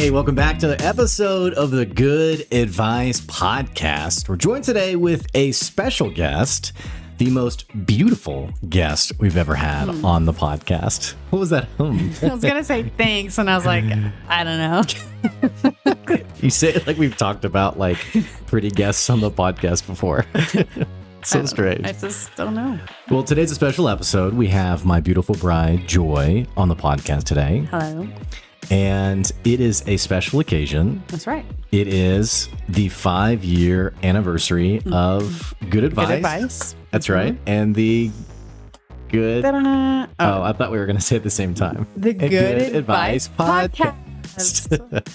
Hey, welcome back to the episode of the Good Advice Podcast. We're joined today with a special guest, the most beautiful guest we've ever had on the podcast. What was that? I was going to say thanks, and I was like, I don't know. You say it like we've talked about like pretty guests on the podcast before. So strange. I just don't know. Well, today's a special episode. We have my beautiful bride, Joy, on the podcast today. Hello. And it is a special occasion. That's right. It is the 5-year anniversary of Good Advice. Good Advice. That's right. And the Good... Ta-da. Oh, I thought we were going to say it at the same time. The Good Advice Podcast.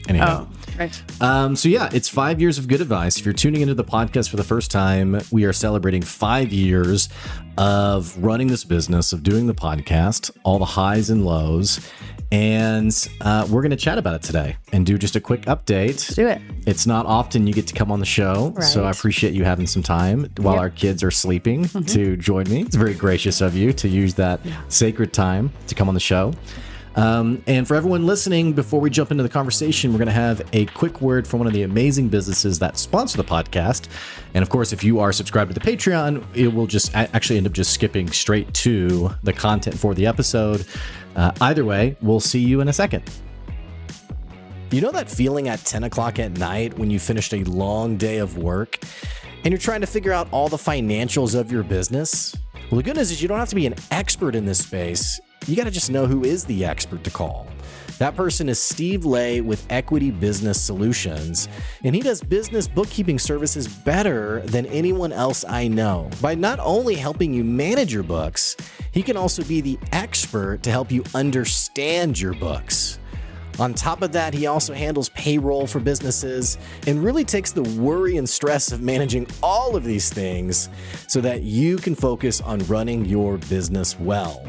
Anyhow. Oh, right. So yeah, it's 5 years of Good Advice. If you're tuning into the podcast for the first time, we are celebrating 5 years of running this business, of doing the podcast, all the highs and lows. And we're going to chat about it today and do just a quick update. Let's do it. It's not often you get to come on the show, Right. so I appreciate you having some time while our kids are sleeping to join me. It's very gracious of you to use that sacred time to come on the show. And for everyone listening, before we jump into the conversation, we're going to have a quick word from one of the amazing businesses that sponsor the podcast. And of course, if you are subscribed to the Patreon, it will just actually end up just skipping straight to the content for the episode. Either way, we'll see you in a second. You know that feeling at 10 o'clock at night when you finished a long day of work and you're trying to figure out all the financials of your business? Well, the good news is you don't have to be an expert in this space. You got to just know who is the expert to call. That person is Steve Lay with Equity Business Solutions, and he does business bookkeeping services better than anyone else I know. By not only helping you manage your books, he can also be the expert to help you understand your books. On top of that, he also handles payroll for businesses and really takes the worry and stress of managing all of these things so that you can focus on running your business well.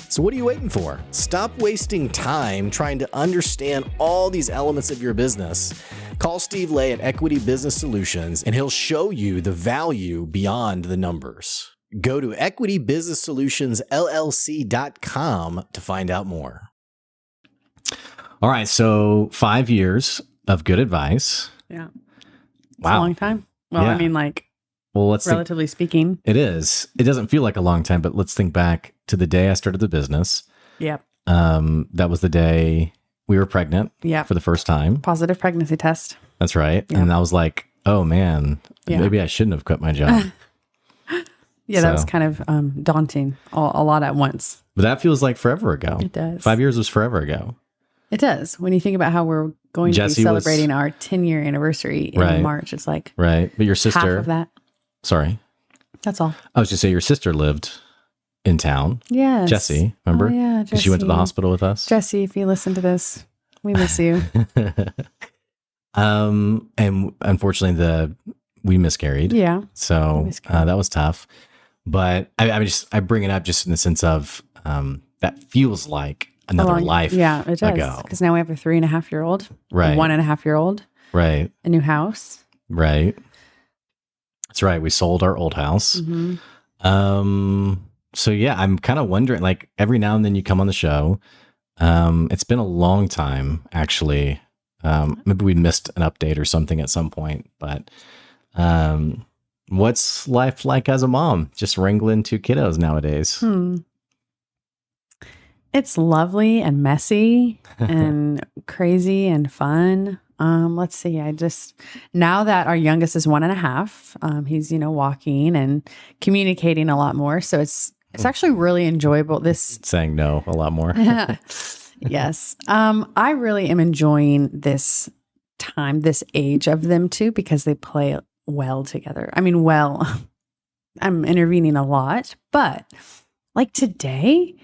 So what are you waiting for? Stop wasting time trying to understand all these elements of your business. Call Steve Lay at Equity Business Solutions and he'll show you the value beyond the numbers. Go to equitybusinesssolutionsllc.com to find out more. All right, so 5 years of Good Advice. Yeah. It's Wow. a long time. Well, Yeah. I mean, like, Well, let's think. relatively speaking. It is. It doesn't feel like a long time, but let's think back to the day I started the business. Yep. That was the day we were pregnant Yep. for the first time. Positive pregnancy test. That's right. Yeah. And I was like, oh man, Yeah. maybe I shouldn't have quit my job. Yeah, that was So- kind of daunting, a lot at once. But that feels like forever ago. It does. 5 years was forever ago. It does. When you think about how we're going Jesse to be was- celebrating our 10-year anniversary in Right. March, it's like Right. But your half sister, of that. sorry, That's all. I was just saying your sister lived in town. Yes. Jessie, remember? Oh, yeah, 'Cause she went to the Jessie. hospital with us. Jesse, if you listen to this, we miss you. And unfortunately we miscarried. Yeah. So Miscarried. that was tough. But I bring it up just in the sense of that feels like another life Yeah, it does. ago. Because now we have a 3.5-year-old, Right. a 1.5-year-old, Right. a new house. Right. That's right. We sold our old house. Mm-hmm. So yeah, I'm kind of wondering, like every now and then you come on the show. It's been a long time actually. Maybe we missed an update or something at some point, but what's life like as a mom? Just wrangling 2 kiddos nowadays. It's lovely and messy and crazy and fun. Let's see. Now that our youngest is 1.5, he's, walking and communicating a lot more. So it's actually really enjoyable. Saying no a lot more. Yes. I really am enjoying this time, this age of them too, because they play well together. I mean, I'm intervening a lot, but like today,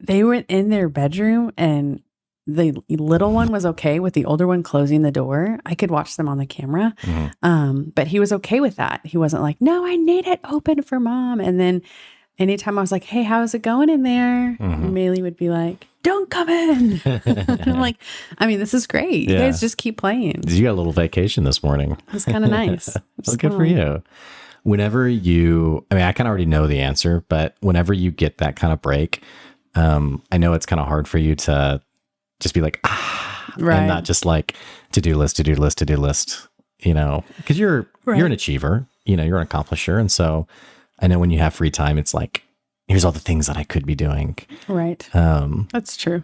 they were in their bedroom and the little one was okay with the older one closing the door. I could watch them on the camera. But he was okay with that. He wasn't like, no, I need it open for mom. And then anytime I was like, hey, how's it going in there? Maylee would be like, don't come in. I'm like, I mean, this is great. You guys just keep playing. You got a little vacation this morning. It's kind of nice. Well, good for you. Whenever I kind of already know the answer, but whenever you get that kind of break, I know it's kind of hard for you to just be like, Right. And not just like to-do list, to-do list, to-do list, you know, because you're an achiever, you know, you're an accomplisher. And so I know when you have free time, it's like, here's all the things that I could be doing. Right. That's true.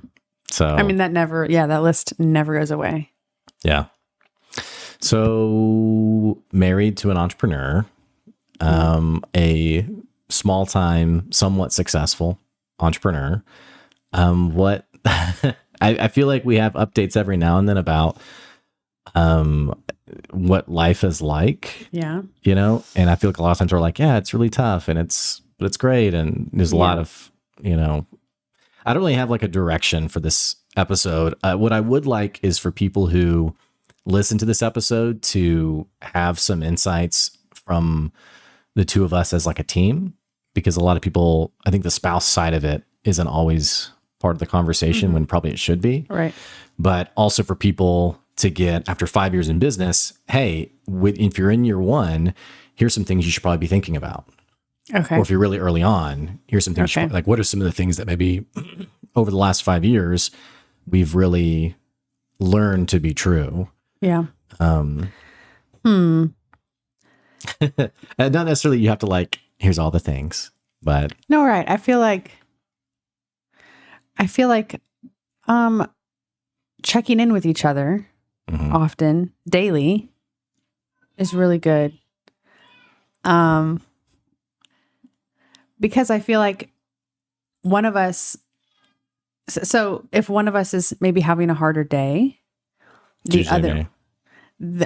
So, I mean, that list never goes away. Yeah. So married to an entrepreneur, a small-time, somewhat successful entrepreneur. What I feel like we have updates every now and then about what life is like. Yeah. You know, and I feel like a lot of times we're like, yeah, it's really tough but it's great. And there's a lot of, you know, I don't really have like a direction for this episode. What I would like is for people who listen to this episode to have some insights from the two of us as like a team, because a lot of people, I think the spouse side of it isn't always part of the conversation when probably it should be. Right. But also for people to get, after 5 years in business, hey, if you're in year one, here's some things you should probably be thinking about. Okay. Or if you're really early on, here's some things, like what are some of the things that maybe over the last 5 years we've really learned to be true. Yeah. And not necessarily you have to like, here's all the things, but no, right. I feel like checking in with each other often, daily, is really good. Because I feel like one of us, so if one of us is maybe having a harder day, the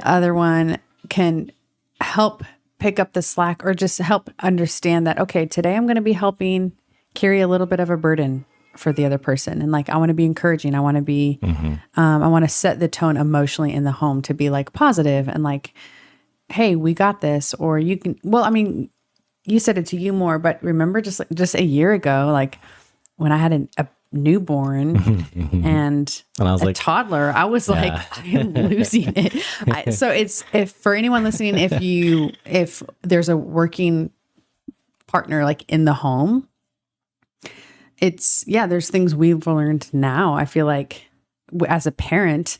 other one can help pick up the slack or just help understand that, okay, today I'm going to be helping carry a little bit of a burden for the other person. And like, I want to be encouraging. I want to be, I want to set the tone emotionally in the home to be like positive and like, hey, we got this, or you can, well, I mean, you said it to you more, but remember just a year ago, like when I had a newborn and I was a like, toddler, I was like, I'm losing it. So it's, if for anyone listening, if there's a working partner like in the home, it's, there's things we've learned now. I feel like as a parent,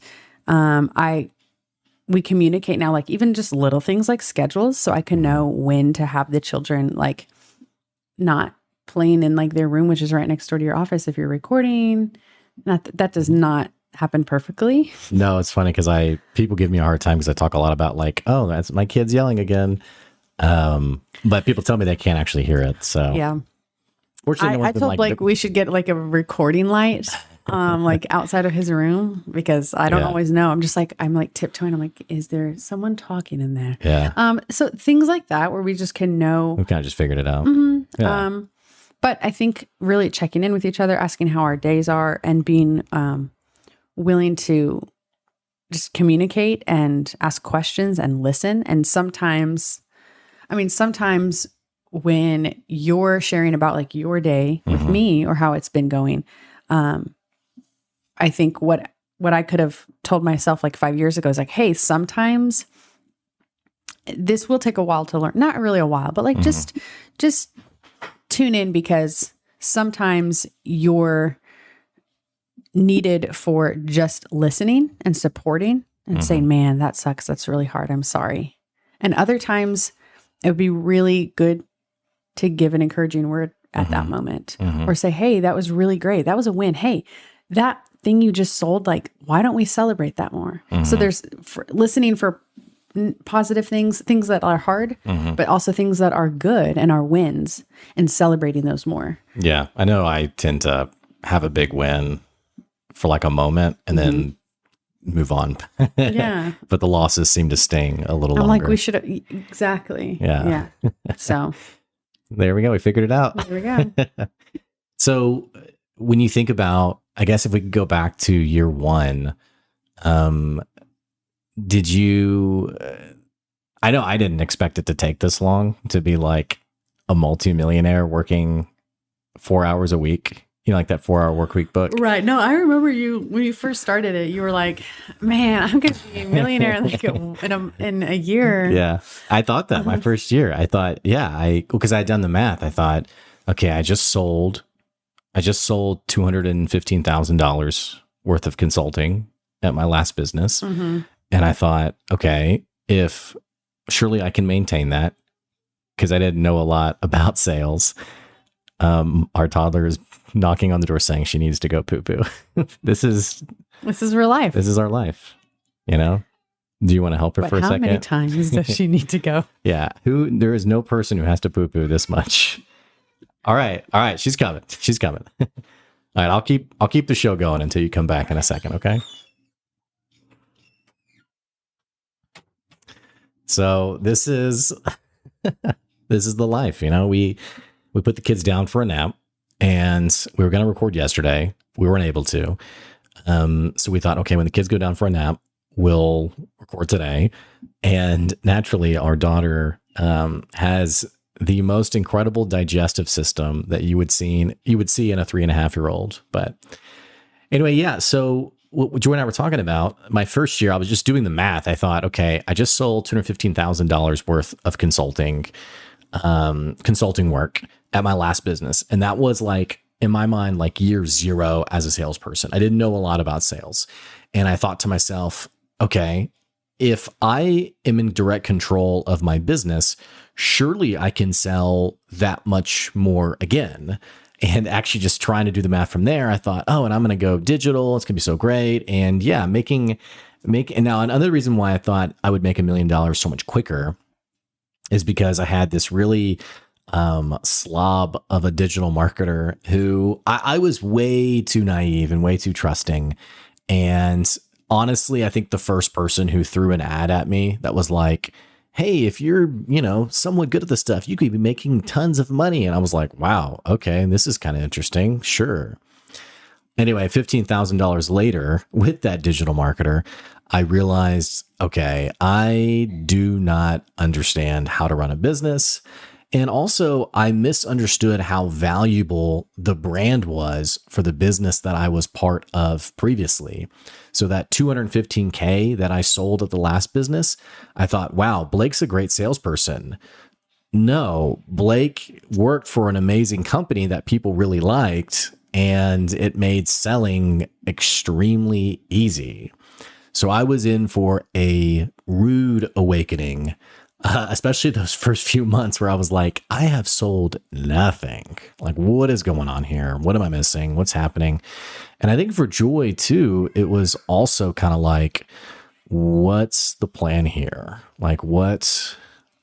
we communicate now, like even just little things like schedules. So I can know when to have the children like not playing in like their room, which is right next door to your office. If you're recording, that does not happen perfectly. No, it's funny because people give me a hard time because I talk a lot about like, oh, that's my kid's yelling again. But people tell me they can't actually hear it. So yeah. Fortunately, I told Blake we should get like a recording light, like outside of his room, because I don't always know. I'm like tiptoeing. I'm like, is there someone talking in there? Yeah. So things like that where we just can know. We kind of just figured it out. Yeah. But I think really checking in with each other, asking how our days are, and being willing to just communicate and ask questions and listen. And sometimes when you're sharing about like your day with me or how it's been going, I think what I could have told myself like 5 years ago is like, hey, sometimes this will take a while to learn. Not really a while, but like just tune in, because sometimes you're needed for just listening and supporting and saying, man, that sucks. That's really hard. I'm sorry. And other times it would be really good to give an encouraging word at that moment, or say, hey, that was really great. That was a win. Hey, that thing you just sold, like, why don't we celebrate that more? So there's listening for positive things that are hard, but also things that are good and are wins, and celebrating those more. Yeah. I know I tend to have a big win for like a moment and then move on. Yeah. But the losses seem to sting a little I'm longer. like, we should, exactly. Yeah. So there we go. We figured it out. there we go. So when you think about, I guess if we could go back to year one, did you, I know I didn't expect it to take this long to be like a multimillionaire working 4 hours a week, you know, like that 4 hour work week book. Right. No, I remember when you first started it, you were like, man, I'm going to be a millionaire like in a year. Yeah. I thought that my first year, I thought, because I had done the math. I thought, okay, I just sold $215,000 worth of consulting. at my last business. Mm-hmm. And I thought, okay, if surely I can maintain that, because I didn't know a lot about sales. Our toddler is knocking on the door saying she needs to go poo poo. This is real life. This is our life. You know, do you want to help her for a second? How many times does she need to go? Yeah. There is no person who has to poo poo this much. All right. She's coming. All right. I'll keep the show going until you come back in a second. Okay. So this is the life, you know. We put the kids down for a nap, and we were going to record yesterday. We weren't able to. So we thought, okay, when the kids go down for a nap, we'll record today. And naturally, our daughter has the most incredible digestive system that you would see in a 3.5-year-old. But anyway, yeah. So what Joy and I were talking about, my first year, I was just doing the math. I thought, okay, I just sold $215,000 worth of consulting work at my last business. And that was like, in my mind, like year zero as a salesperson. I didn't know a lot about sales. And I thought to myself, okay, if I am in direct control of my business, surely I can sell that much more again. And actually just trying to do the math from there, I thought, oh, and I'm going to go digital. It's going to be so great. And yeah, and now another reason why I thought I would make $1 million so much quicker is because I had this really slob of a digital marketer who I was way too naive and way too trusting. And honestly, I think the first person who threw an ad at me that was like, hey, if you're, somewhat good at this stuff, you could be making tons of money. And I was like, wow, okay, this is kind of interesting. Sure. Anyway, $15,000 later with that digital marketer, I realized, okay, I do not understand how to run a business. And also, I misunderstood how valuable the brand was for the business that I was part of previously. So that $215K that I sold at the last business, I thought, wow, Blake's a great salesperson. No, Blake worked for an amazing company that people really liked, and it made selling extremely easy. So I was in for a rude awakening. Especially those first few months where I was like, I have sold nothing. Like, what is going on here? What am I missing? What's happening? And I think for Joy too, it was also kind of like, what's the plan here? Like,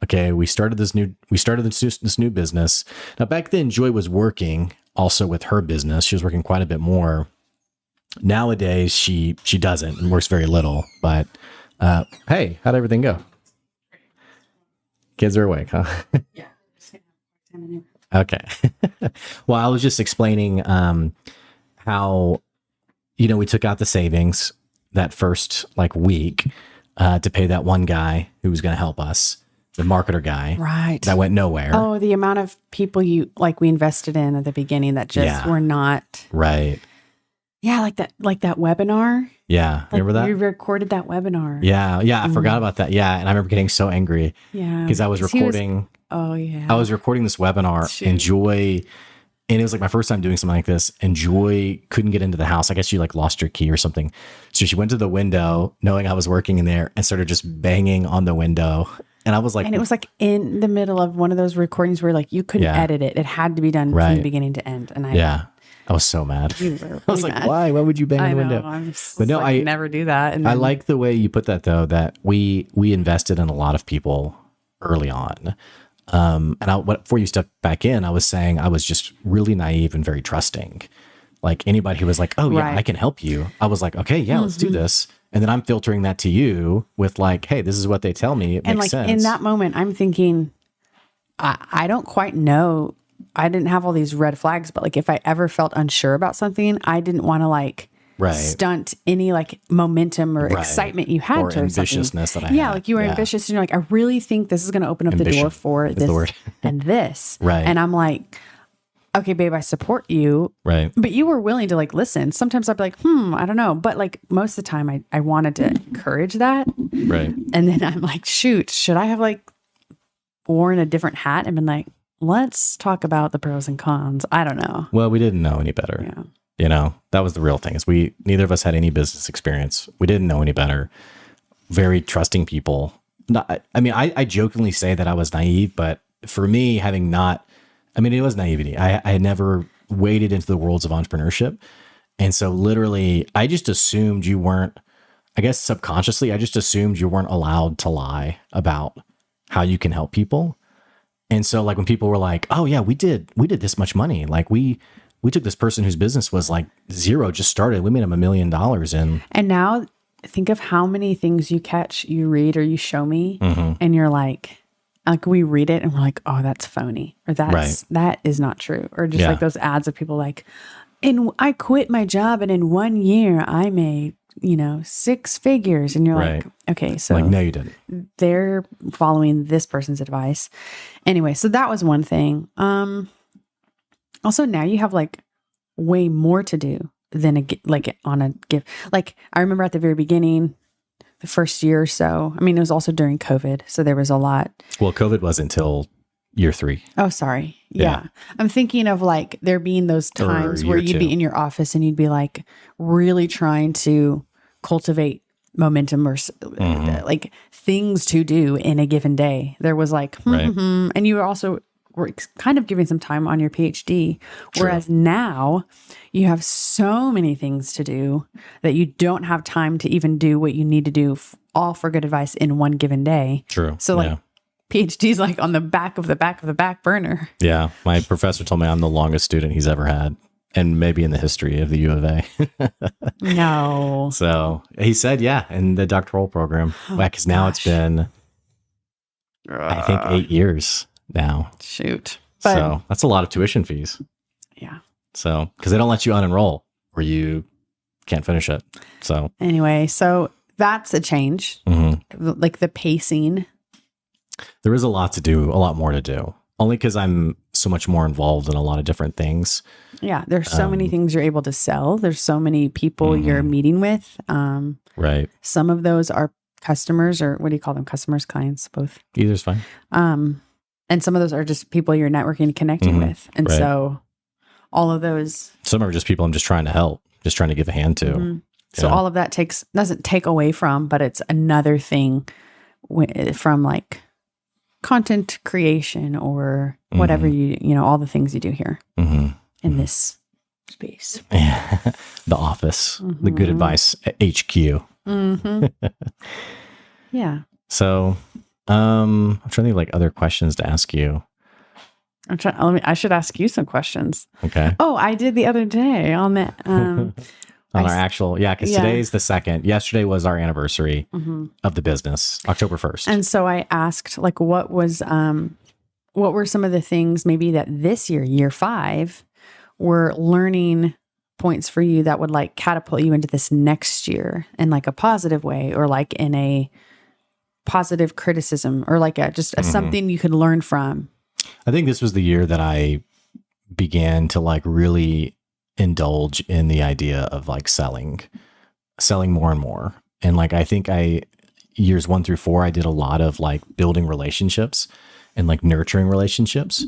okay, we started this new business. Now back then, Joy was working also with her business. She was working quite a bit more. Nowadays, she doesn't and works very little, but, hey, how'd everything go? Kids are awake, huh? Yeah. Okay. Well, I was just explaining how, we took out the savings that first week to pay that one guy who was going to help us, the marketer guy. Right. That went nowhere. Oh, the amount of people we invested in at the beginning that just were not. Right. Yeah, like that webinar. Yeah. Remember that? You recorded that webinar. Yeah. I forgot about that. Yeah. And I remember getting so angry. Yeah. Because I was recording. I was recording this webinar. Shoot. And Joy, and it was like my first time doing something like this, and Joy couldn't get into the house. I guess she lost her key or something. So she went to the window knowing I was working in there and started just banging on the window. And I was like, and it was like in the middle of one of those recordings where you couldn't edit it. It had to be done from the beginning to end. And I was so mad. You were really I was like, why? Why would you bang the window? But no, I never do that. And I like the way you put that, though, that we invested in a lot of people early on. And before you stepped back in, I was saying I was just really naive and very trusting. Like anybody who was like, oh, yeah, I can help you. I was like, okay, yeah, let's do this. And then I'm filtering that to you with like, hey, this is what they tell me. It makes sense. In that moment, I'm thinking, I don't quite know. I didn't have all these red flags, but if I ever felt unsure about something, I didn't want to stunt any momentum or excitement you had or to ambitiousness something. That I had. You were ambitious and you're like, I really think this is going to open up the door for this and this. Right. And I'm like, okay, babe, I support you. Right. But you were willing to listen. Sometimes I'd be like, I don't know. But most of the time I wanted to encourage that. Right. And then I'm like, shoot, should I have worn a different hat and been like, let's talk about the pros and cons? I don't know. Well, we didn't know any better. Yeah. You know, that was the real thing, is neither of us had any business experience. We didn't know any better. Very trusting people. I jokingly say that I was naive, but for me, it was naivety. I had never waded into the worlds of entrepreneurship. And so literally, I just assumed you weren't, I guess subconsciously, I just assumed you weren't allowed to lie about how you can help people. And so like when people were like, oh yeah, we did this much money. Like we took this person whose business was like zero, just started. We made him $1 million in. And now think of how many things you catch, you read, or you show me, and you're like we read it and we're like, oh, that's phony, or that is not true. Or just like those ads of people like, and I quit my job and in 1 year I made, 6 figures. And you're like, okay, so like, no, you didn't. They're following this person's advice. Anyway, so that was one thing. Also now you have like way more to do than on a gift. Like I remember at the very beginning, the first year or so, it was also during COVID. So there was a lot. Well, COVID was until year 3. Oh, sorry. Yeah. I'm thinking of like there being those times where you'd be in your office and you'd be like really trying to cultivate momentum or like things to do in a given day. There was like, and you also were kind of giving some time on your PhD. Whereas now you have so many things to do that you don't have time to even do what you need to do all for good advice in one given day. True. So like PhD's like on the back of the back burner. Yeah. My professor told me I'm the longest student he's ever had, and maybe in the history of the U of A. No. So he said, in the doctoral program, because now it's been, I think 8 years now. Shoot. So that's a lot of tuition fees. Yeah. So, because they don't let you unenroll or you can't finish it. So anyway, so that's a change. Like the pacing. There is a lot to do, a lot more to do. Only because I'm so much more involved in a lot of different things. Yeah, there's so many things you're able to sell. There's so many people you're meeting with. Right. Some of those are customers, or what do you call them? Customers, clients, both. Either's fine. And some of those are just people you're networking and connecting with. And so all of those. Some are just people I'm just trying to help, just trying to give a hand to. So all of that doesn't take away from, but it's another thing from like content creation or whatever all the things you do here in this space. The office, the good advice HQ. Yeah. So I'm trying to think of like other questions to ask you. I should ask you some questions. Okay. Oh, I did the other day on the on our actual, because today's the 2nd. Yesterday was our anniversary of the business, October 1st. And so I asked, like, what were some of the things maybe that this year 5, were learning points for you that would like catapult you into this next year in like a positive way, or like in a positive criticism, or like something you could learn from? I think this was the year that I began to like really indulge in the idea of like selling more and more. And like, I think years 1 through 4, I did a lot of like building relationships and like nurturing relationships,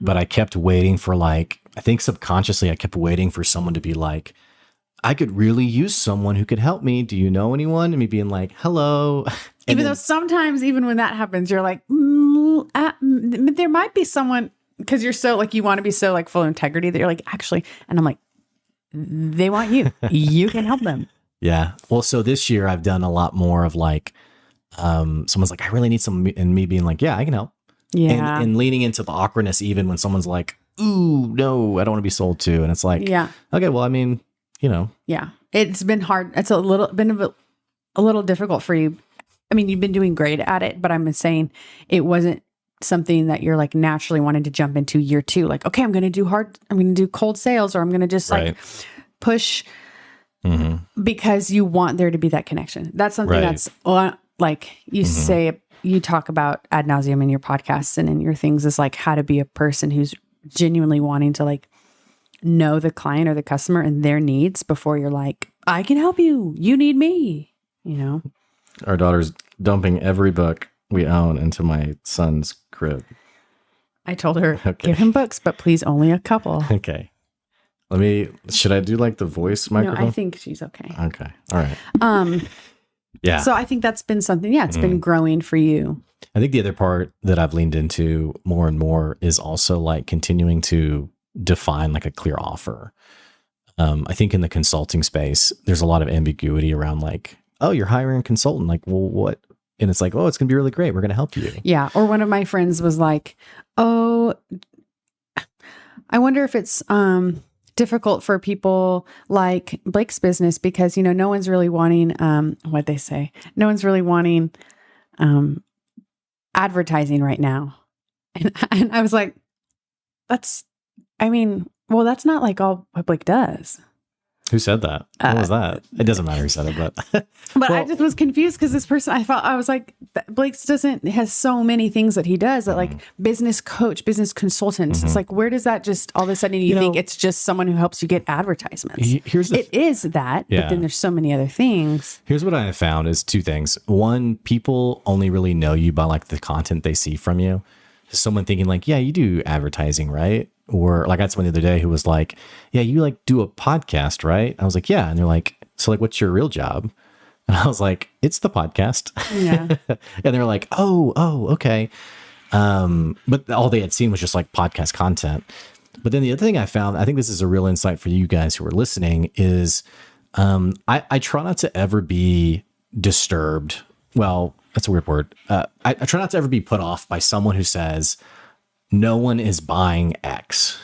but I kept waiting for like, I think subconsciously I kept waiting for someone to be like, I could really use someone who could help me. Do you know anyone? And me being like, hello. Even though sometimes even when that happens, you're like, there might be someone, because you're so like, you want to be so like full of integrity that you're like, actually, and I'm like, they want you. You can help them. Yeah. Well, so this year I've done a lot more of like, someone's like, I really need some, and me being like, yeah, I can help. Yeah. And leaning into the awkwardness, even when someone's like, ooh, no, I don't want to be sold to. And it's like, okay, well, I mean, Yeah. It's been hard. It's a little difficult for you. I mean, you've been doing great at it, but I'm saying it wasn't something that you're like naturally wanting to jump into year 2. Like, okay, I'm going to do cold sales, or I'm going to just like push because you want there to be that connection. That's something that's like you say, you talk about ad nauseum in your podcasts and in your things, is like how to be a person who's genuinely wanting to like know the client or the customer and their needs before you're like, I can help you. You need me, Our daughter's dumping every book we own into my son's crib. I told her, give him books, but please only a couple. Okay. Should I do like the voice No, microphone? I think she's okay. Okay. All right. Yeah. So I think that's been something, it's been growing for you. I think the other part that I've leaned into more and more is also like continuing to define like a clear offer. I think in the consulting space, there's a lot of ambiguity around like, oh, you're hiring a consultant. Like, well, what? And it's like, oh, it's going to be really great. We're going to help you. Yeah. Or one of my friends was like, oh, I wonder if it's difficult for people like Blake's business because, no one's really wanting, what they say, no one's really wanting advertising right now. And I was like, that's not like all what Blake does. Who said that? What was that? It doesn't matter who said it, but but I just was confused because this person, I was like, Blake's has so many things that he does that like business coach, business consultant. It's like, where does that just all of a sudden you think it's just someone who helps you get advertisements? It is that, but then there's so many other things. Here's what I have found is two things. One, people only really know you by like the content they see from you. Someone thinking like, yeah, you do advertising, right? Or like I had someone the other day who was like, yeah, you like do a podcast, right? I was like, yeah. And they're like, so like, what's your real job? And I was like, it's the podcast. Yeah. And they're like, oh, okay. But all they had seen was just like podcast content. But then the other thing I found, I think this is a real insight for you guys who are listening is I try not to ever be disturbed. Well, that's a weird word. I try not to ever be put off by someone who says, no one is buying X.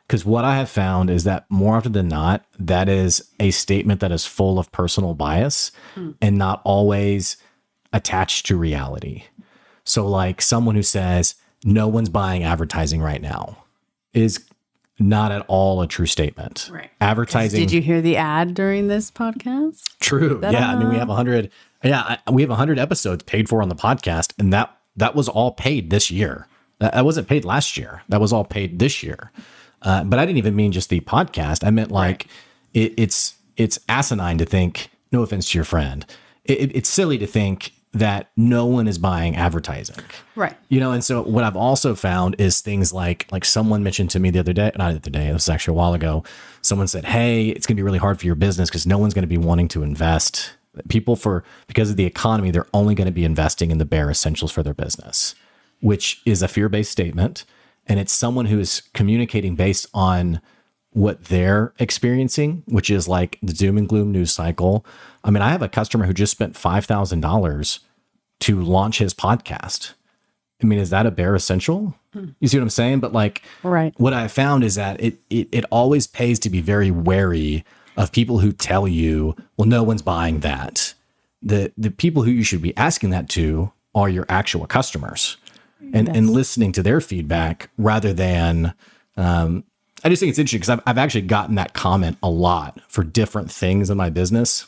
Because what I have found is that more often than not, that is a statement that is full of personal bias and not always attached to reality. So like someone who says, no one's buying advertising right now is not at all a true statement. Right. Advertising. Did you hear the ad during this podcast? True. Ta-da. Yeah. I mean, we have 100. Yeah. We have 100 episodes paid for on the podcast. And that was all paid this year. That wasn't paid last year. That was all paid this year. But I didn't even mean just the podcast. I meant like it's asinine to think, no offense to your friend. It's silly to think that no one is buying advertising. Right. And so what I've also found is things like someone mentioned to me the other day, not the other day, it was actually a while ago. Someone said, hey, it's going to be really hard for your business because no one's going to be wanting to invest. Because of the economy, they're only going to be investing in the bare essentials for their business, which is a fear-based statement. And it's someone who is communicating based on what they're experiencing, which is like the doom and gloom news cycle. I mean, I have a customer who just spent $5,000 to launch his podcast. I mean, is that a bare essential? You see what I'm saying? But like, right. What I found is that it always pays to be very wary of people who tell you, well, no one's buying that. The people who you should be asking that to are your actual customers. And listening to their feedback rather than, I just think it's interesting because I've actually gotten that comment a lot for different things in my business.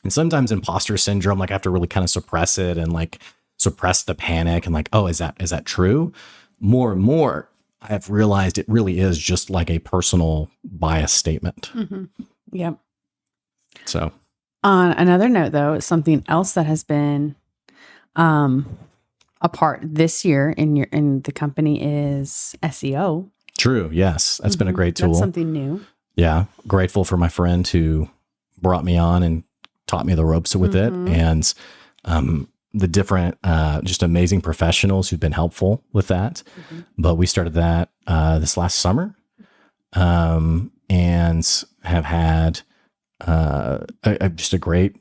And sometimes imposter syndrome, like I have to really kind of suppress it and like suppress the panic and like, oh, is that true? More and more, I have realized it really is just like a personal bias statement. Mm-hmm. Yep. So on another note, though, something else that has been, a part this year in the company is SEO. True. Yes. That's been a great tool. That's something new. Yeah. Grateful for my friend who brought me on and taught me the ropes with it. And the different, just amazing professionals who've been helpful with that. But we started that this last summer and have had just a great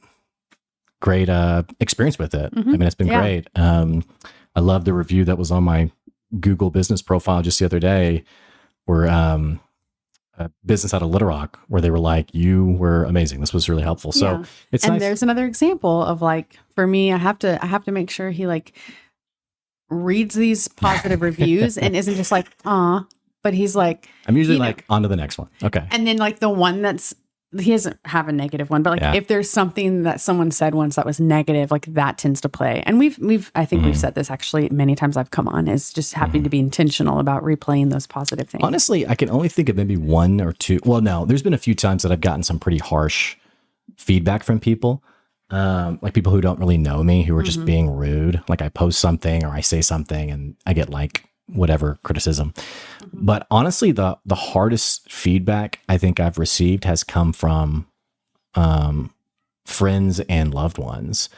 experience with it. I mean, it's been great. I love the review that was on my Google business profile just the other day where a business out of Little Rock where they were like, you were amazing. This was really helpful. So it's nice. There's another example of like, for me, I have to make sure he like reads these positive reviews and isn't just like, but he's like, I'm usually like on to the next one. Okay. And then like the one he doesn't have a negative one, but like if there's something that someone said once that was negative, like that tends to play. And I think we've said this actually many times I've come on, is just having to be intentional about replaying those positive things. Honestly, I can only think of maybe one or two. Well, no, there's been a few times that I've gotten some pretty harsh feedback from people, like people who don't really know me, who are just being rude. Like I post something or I say something and I get like whatever criticism. But honestly, the hardest feedback I think I've received has come from friends and loved ones,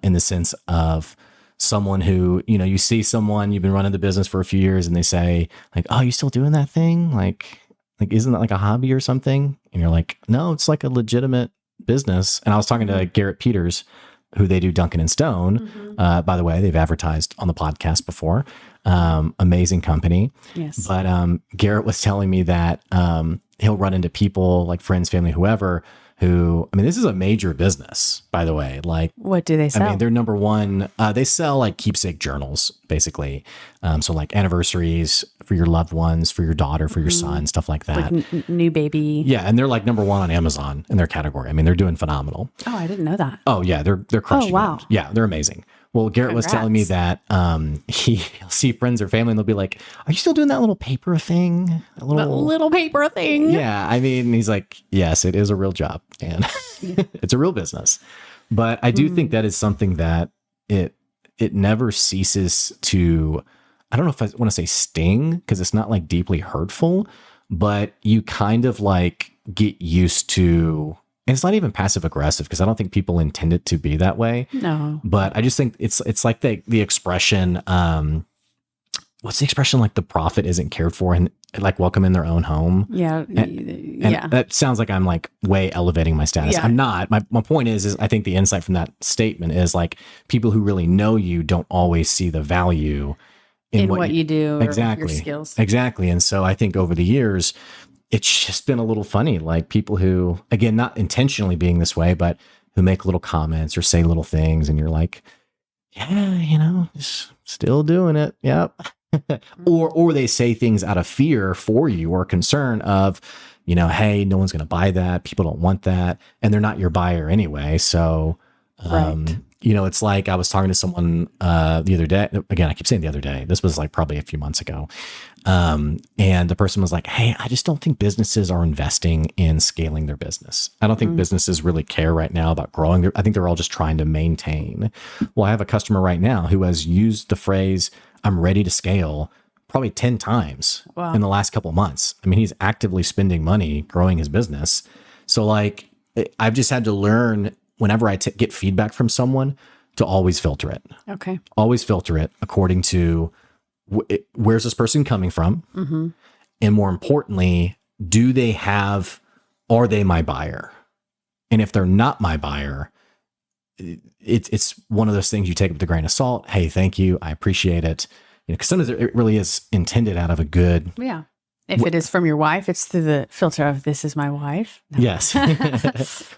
in the sense of someone who, you see someone, you've been running the business for a few years and they say like, oh, you still doing that thing? Like, isn't that like a hobby or something? And you're like, no, it's like a legitimate business. And I was talking to Garrett Peters, who they do Duncan and Stone. By the way, they've advertised on the podcast before. Amazing company. Yes. But Garrett was telling me that he'll run into people like friends, family, whoever, who, this is a major business, by the way. Like, what do they sell? they're number one. They sell like keepsake journals, basically. So like anniversaries for your loved ones, for your daughter, for your son, stuff like that. Like new baby. Yeah, and they're like number one on Amazon in their category. They're doing phenomenal. Oh, I didn't know that. Oh yeah, they're crushing. Oh, wow. it. Yeah, they're amazing. Well, Garrett was telling me that he'll see friends or family and they'll be like, "Are you still doing that little paper thing? That little paper thing?" Yeah, he's like, "Yes, it is a real job and it's a real business." But I do think that is something that it never ceases to. I don't know if I want to say sting, because it's not like deeply hurtful, but you kind of like get used to. And it's not even passive aggressive, because I don't think people intend it to be that way. No. But I just think it's like the expression, what's the expression, like the prophet isn't cared for and like welcome in their own home. Yeah. And that sounds like I'm like way elevating my status. Yeah. I'm not. My point is I think the insight from that statement is like people who really know you don't always see the value in what you do. Exactly. Or your skills. Exactly. And so I think over the years, it's just been a little funny, like people who, again, not intentionally being this way, but who make little comments or say little things. And you're like, yeah, just still doing it. Yep. or they say things out of fear for you or concern of, hey, no one's going to buy that. People don't want that. And they're not your buyer anyway. So, right. It's like I was talking to someone the other day. Again, I keep saying the other day. This was like probably a few months ago. And the person was like, hey, I just don't think businesses are investing in scaling their business. I don't think businesses really care right now about growing. I think they're all just trying to maintain. Well, I have a customer right now who has used the phrase, I'm ready to scale, probably 10 times in the last couple of months. He's actively spending money growing his business. So like, I've just had to learn whenever I get feedback from someone to always filter it. Okay. Always filter it according to where's this person coming from? Mm-hmm. And more importantly, are they my buyer? And if they're not my buyer, it's one of those things you take with a grain of salt. Hey, thank you. I appreciate it. Because sometimes it really is intended out of a good. Yeah. If it is from your wife, it's through the filter of this is my wife. No. Yes.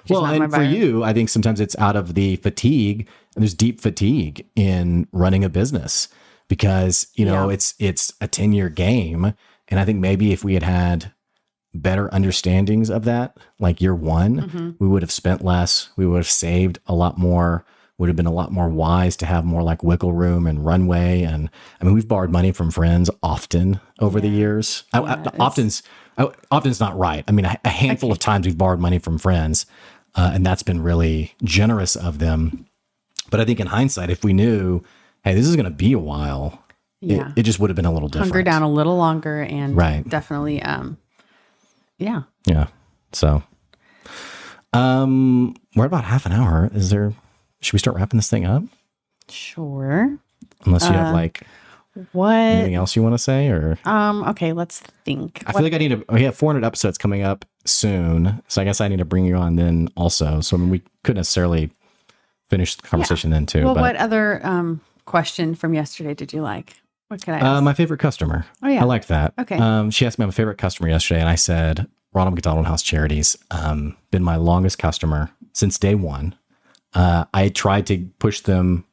Well, and for you, I think sometimes it's out of the fatigue, and there's deep fatigue in running a business because, it's a 10-year game. And I think maybe if we had better understandings of that, like year one, we would have spent less, we would have saved a lot more, would have been a lot more wise to have more like wiggle room and runway. And we've borrowed money from friends often over the years. Often's not right. A handful of times we've borrowed money from friends, and that's been really generous of them. But I think in hindsight, if we knew, hey, this is going to be a while, it just would have been a little different. Hunker down a little longer and definitely, yeah. So, we're about half an hour. Should we start wrapping this thing up? Sure. Unless you have anything what else you want to say, or okay, let's think. I feel like we have 400 episodes coming up soon, so I guess I need to bring you on then also. So we couldn't necessarily finish the conversation then too. Well, what other question from yesterday did you like? What could I ask? My favorite customer. Oh yeah, I liked that. Okay. She asked me my favorite customer yesterday, and I said Ronald McDonald House Charities. Been my longest customer since day one. I tried to push them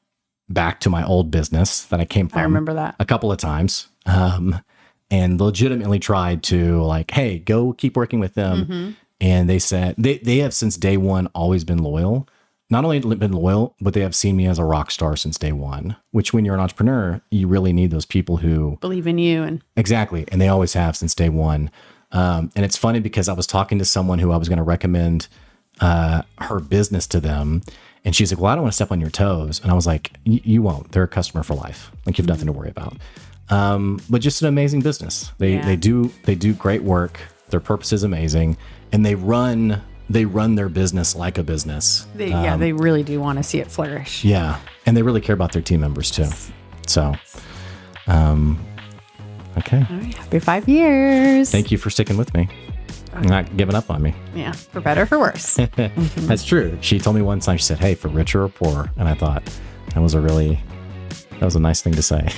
back to my old business that I came from. I remember that a couple of times, and legitimately tried to like, hey, go keep working with them. And they said they have since day one always been loyal. Not only been loyal, but they have seen me as a rock star since day one. Which, when you're an entrepreneur, you really need those people who believe in you and exactly, and they always have since day one. And it's funny because I was talking to someone who I was going to recommend her business to them. And she's like, well, I don't want to step on your toes. And I was like, you won't. They're a customer for life. Like, you have nothing to worry about. but just an amazing business. They do great work. Their purpose is amazing, and they run their business like a business. They really do want to see it flourish. Yeah, and they really care about their team members too. So, okay. All right, happy 5 years. Thank you for sticking with me. Not giving up on me. Yeah, for better or for worse. That's true. She told me one time, she said, "Hey, for richer or poor," and I thought that was a nice thing to say.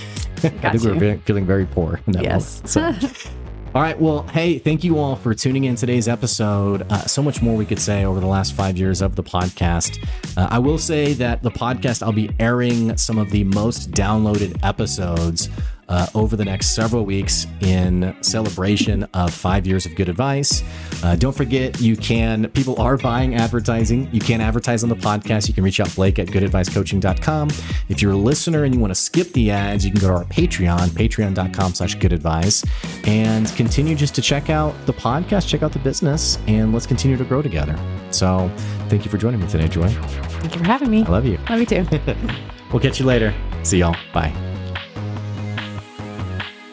I think we were feeling very poor in that moment. So. All right. Well, hey, thank you all for tuning in today's episode. So much more we could say over the last 5 years of the podcast. I will say that the podcast, I'll be airing some of the most downloaded episodes over the next several weeks in celebration of 5 years of good advice. Don't forget, people are buying advertising. You can advertise on the podcast. You can reach out Blake at goodadvicecoaching.com. If you're a listener and you want to skip the ads, you can go to our Patreon, patreon.com/goodadvice, and continue just to check out the podcast, check out the business, and let's continue to grow together. So thank you for joining me today, Joy. Thank you for having me. I love you. Love you too. We'll catch you later. See y'all. Bye.